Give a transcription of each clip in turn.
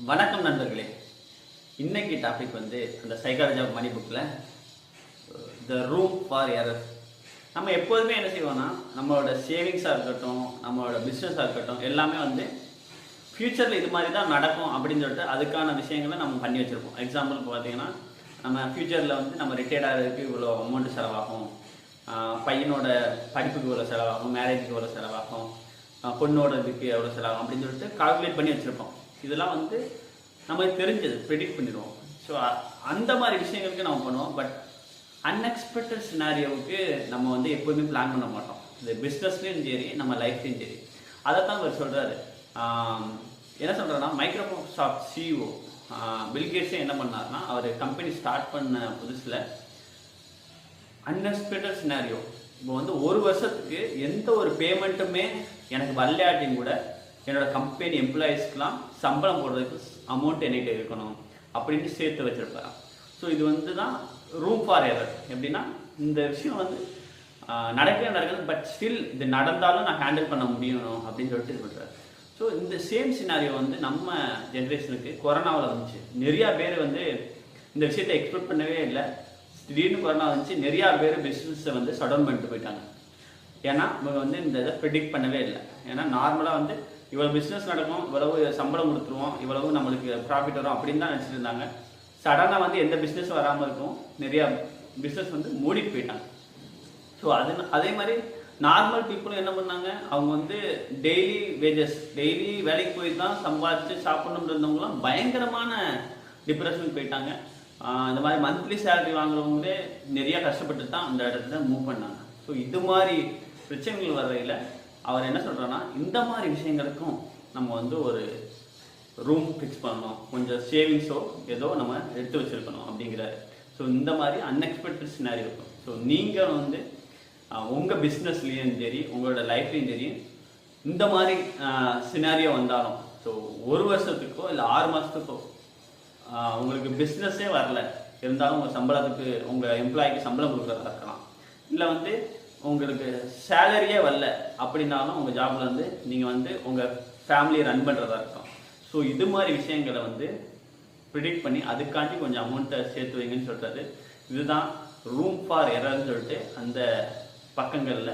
வணக்கம் நண்பர்களே. இன்னைக்கு டாபிக் வந்து அந்த சைக்காலஜி ஆஃப் மணி புக்கில் த ரூம் ஃபார் எரர். நம்ம எப்போதுமே என்ன செய்வோம்னா, நம்மளோட சேவிங்ஸாக இருக்கட்டும், நம்மளோட பிஸ்னஸாக இருக்கட்டும், எல்லாமே வந்து ஃப்யூச்சரில் இது மாதிரி தான் நடக்கும் அப்படின்னு சொல்லிட்டு அதுக்கான விஷயங்களை நம்ம பண்ணி வச்சுருப்போம். எக்ஸாம்பிளுக்கு பார்த்தீங்கன்னா, நம்ம ஃப்யூச்சரில் வந்து நம்ம ரிட்டையர்ட் ஆகிறதுக்கு இவ்வளோ அமௌண்ட்டு செலவாகும், பையனோட படிப்புக்கு இவ்வளோ செலவாகும், மேரேஜுக்கு இவ்வளோ செலவாகும், பொண்ணோட இதுக்கு எவ்வளோ செலவாகும் அப்படின்னு சொல்லிட்டு கால்குலேட் பண்ணி வச்சுருப்போம். இதெல்லாம் வந்து நமக்கு தெரிஞ்சது, ப்ரெடிக்ட் பண்ணிடுவோம். ஸோ அந்த மாதிரி விஷயங்களுக்கு நம்ம பண்ணுவோம். பட் அன்எக்ஸ்பெக்டட் சினாரியோவுக்கு நம்ம வந்து எப்போதுமே பிளான் பண்ண மாட்டோம். இந்த பிஸ்னஸ்லேயும் சரி, நம்ம லைஃப்லேயும் சரி. அதை தான் அவர் சொல்கிறாரு. என்ன சொல்கிறாருன்னா, மைக்ரோசாஃப்ட் சிஇஓ பில்கேட்ஸே என்ன பண்ணார்னா, அவர் கம்பெனி ஸ்டார்ட் பண்ண புதுசில் அன்எக்ஸ்பெக்டட் சினாரியோ, இப்போ வந்து ஒரு வருஷத்துக்கு எந்த ஒரு பேமெண்ட்டுமே எனக்கு வரலையாட்டியும் கூட என்னோட கம்பெனி எம்ப்ளாயீஸ்க்கெலாம் சம்பளம் போடுறதுக்கு அமௌண்ட் என்கிட்ட இருக்கணும் அப்படின்னு சேர்த்து வச்சுருப்பாரு. ஸோ இது வந்து தான் ரூம் ஃபார் எரர். எப்படின்னா, இந்த விஷயம் வந்து நடக்குது, பட் ஸ்டில் இது நடந்தாலும் நான் ஹேண்டில் பண்ண முடியணும் அப்படின்னு சொல்லிட்டு இது பண்ணுறாரு. ஸோ இந்த சேம் சினாரியோ வந்து நம்ம ஜென்ரேஷனுக்கு கொரோனாவில் வந்துச்சு. நிறையா பேர் வந்து இந்த விஷயத்தை எக்ஸ்பெக்ட் பண்ணவே இல்லை. திடீர்னு கொரோனா வந்துச்சு, நிறையா பேர் பிஸ்னஸை வந்து ஷட் பண்ணிட்டு போயிட்டாங்க. ஏன்னா இவங்க வந்து இந்த இதை ப்ரிடிக்ட் பண்ணவே இல்லை. ஏன்னா நார்மலாக வந்து இவ்வளோ பிஸ்னஸ் நடக்கும், இவ்வளவு சம்பளம் கொடுத்துருவோம், இவ்வளவு நம்மளுக்கு ப்ராஃபிட் வரும் அப்படின்னு தான் நினச்சிட்டு இருந்தாங்க. சடனாக வந்து எந்த பிஸ்னஸும் வராமல் இருக்கும், நிறையா பிஸ்னஸ் வந்து மூடிட்டு போயிட்டாங்க. ஸோ அதே மாதிரி நார்மல் பீப்புளும் என்ன பண்ணாங்க, அவங்க வந்து டெய்லி வேஜஸ், டெய்லி வேலைக்கு போய் தான் சம்பாதிச்சு சாப்பிடணும்னு இருந்தவங்களாம் பயங்கரமான டிப்ரெஷன் போயிட்டாங்க. இந்த மாதிரி மந்த்லி சேலரி வாங்குறவங்களே நிறையா கஷ்டப்பட்டு தான் அந்த இடத்துல மூவ் பண்ணாங்க. ஸோ இது மாதிரி பிரச்சனைகள் வர்றதில் அவர் என்ன சொல்கிறாருன்னா, இந்த மாதிரி விஷயங்களுக்கும் நம்ம வந்து ஒரு ரூம் ஃபிக்ஸ் பண்ணணும், கொஞ்சம் சேவிங்ஸோ ஏதோ நம்ம எடுத்து வச்சுருக்கணும் அப்படிங்கிறாரு. ஸோ இந்த மாதிரி அன்எக்ஸ்பெக்டட் சினாரியோ இருக்கும். ஸோ நீங்கள் வந்து உங்கள் பிஸ்னஸ்லேயும் சரி, உங்களோட லைஃப்லேயும் சரி, இந்த மாதிரி சினாரியோ வந்தாலும், ஸோ ஒரு வருஷத்துக்கோ இல்லை 6 மாதத்துக்கோ உங்களுக்கு பிஸ்னஸே வரல இருந்தாலும் உங்கள் சம்பளத்துக்கு, உங்கள் எம்ப்ளாய்க்கு சம்பளம் கொடுக்குறதா இருக்கலாம், இல்லை வந்து உங்களுக்கு சேலரியே வரல அப்படின்னாலும் உங்கள் ஜாப்ல வந்து நீங்கள் வந்து உங்கள் ஃபேமிலியை ரன் பண்ணுறதா இருக்கும். ஸோ இது மாதிரி விஷயங்களை வந்து ப்ரிடிக்ட் பண்ணி அதுக்காண்டி கொஞ்சம் அமௌண்ட்டை சேர்த்து வைங்கன்னு சொல்கிறது. இதுதான் ரூம் ஃபார் எரர்னு சொல்லிட்டு அந்த பக்கங்களில்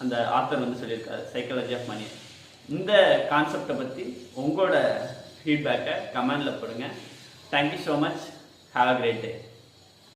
அந்த ஆத்தர் வந்து சொல்லியிருக்காரு, சைக்காலஜி ஆஃப் மணி. இந்த கான்செப்டை பற்றி உங்களோட ஃபீட்பேக்கை கமெண்டில் போடுங்க. Thank you so much. Have a great day.